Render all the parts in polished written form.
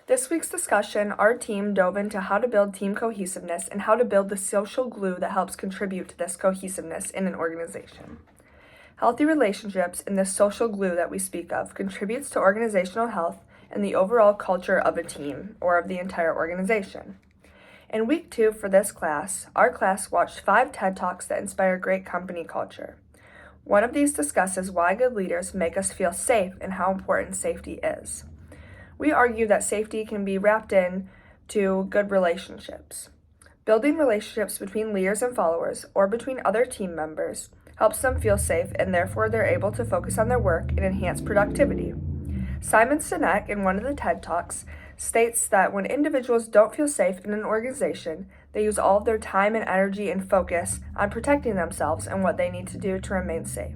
This week's discussion, our team dove into how to build team cohesiveness and how to build the social glue that helps contribute to this cohesiveness in an organization. Healthy relationships and the social glue that we speak of contributes to organizational health and the overall culture of a team or of the entire organization. In week 2 for this class, our class watched 5 TED Talks that inspire great company culture. One of these discusses why good leaders make us feel safe and how important safety is. We argue that safety can be wrapped in to good relationships. Building relationships between leaders and followers or between other team members helps them feel safe and therefore they're able to focus on their work and enhance productivity. Simon Sinek, in one of the TED Talks, states that when individuals don't feel safe in an organization, they use all of their time and energy and focus on protecting themselves and what they need to do to remain safe.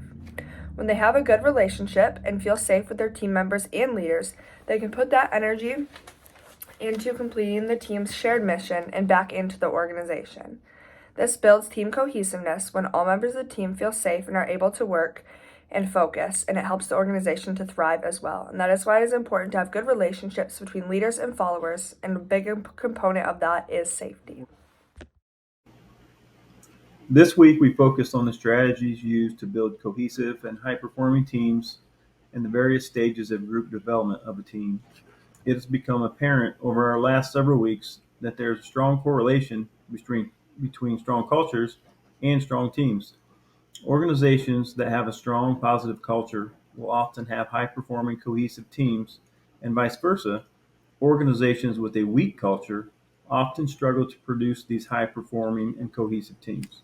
When they have a good relationship and feel safe with their team members and leaders, they can put that energy into completing the team's shared mission and back into the organization. This builds team cohesiveness when all members of the team feel safe and are able to work and focus, and it helps the organization to thrive as well. And that is why it is important to have good relationships between leaders and followers, and a big component of that is safety. This week, we focused on the strategies used to build cohesive and high-performing teams and the various stages of group development of a team. It has become apparent over our last several weeks that there is a strong correlation between strong cultures and strong teams. Organizations that have a strong positive culture will often have high-performing cohesive teams, and vice versa. Organizations with a weak culture often struggle to produce these high-performing and cohesive teams.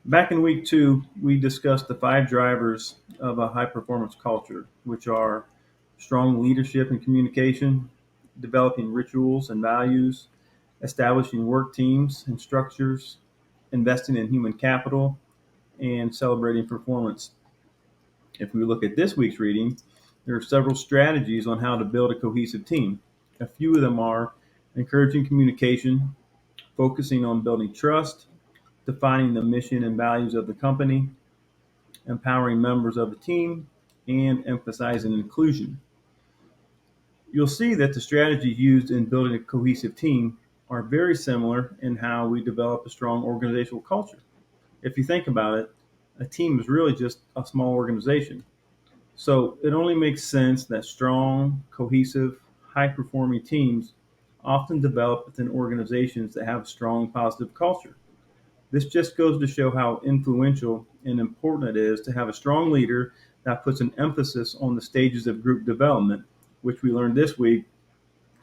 Back in week 2, we discussed the 5 drivers of a high performance culture, which are strong leadership and communication, developing rituals and values, establishing work teams and structures, investing in human capital, and celebrating performance. If we look at this week's reading, there are several strategies on how to build a cohesive team. A few of them are encouraging communication, focusing on building trust, defining the mission and values of the company, empowering members of the team, and emphasizing inclusion. You'll see that the strategies used in building a cohesive team are very similar in how we develop a strong organizational culture. If you think about it, a team is really just a small organization. So it only makes sense that strong, cohesive, high performing teams often develop within organizations that have a strong, positive culture. This just goes to show how influential and important it is to have a strong leader that puts an emphasis on the stages of group development, which we learned this week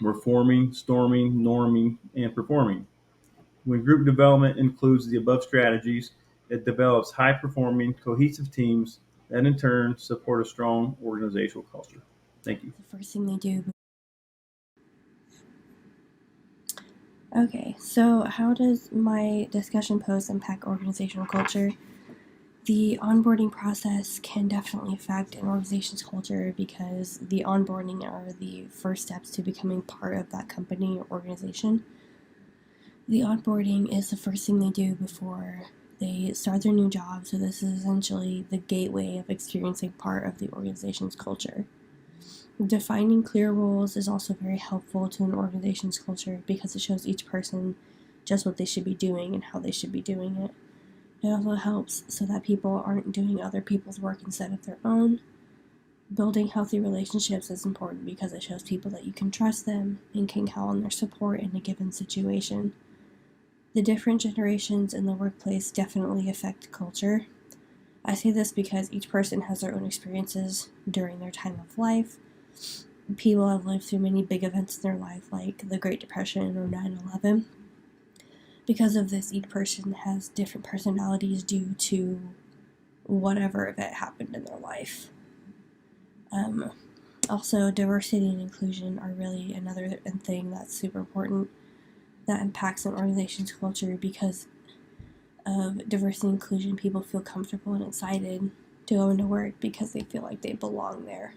were forming, storming, norming, and performing. When group development includes the above strategies, it develops high performing, cohesive teams that in turn support a strong organizational culture. Thank you. The first thing they do. Okay, so how does my discussion post impact organizational culture? The onboarding process can definitely affect an organization's culture because the onboarding are the first steps to becoming part of that company or organization. The onboarding is the first thing they do before they start their new job, so this is essentially the gateway of experiencing part of the organization's culture. Defining clear roles is also very helpful to an organization's culture because it shows each person just what they should be doing and how they should be doing it. It also helps so that people aren't doing other people's work instead of their own. Building healthy relationships is important because it shows people that you can trust them and can count on their support in a given situation. The different generations in the workplace definitely affect culture. I say this because each person has their own experiences during their time of life. People have lived through many big events in their life, like the Great Depression or 9/11. Because of this, each person has different personalities due to whatever event happened in their life. Also, diversity and inclusion are really another thing that's super important that impacts an organization's culture. Because of diversity and inclusion, people feel comfortable and excited to go into work because they feel like they belong there.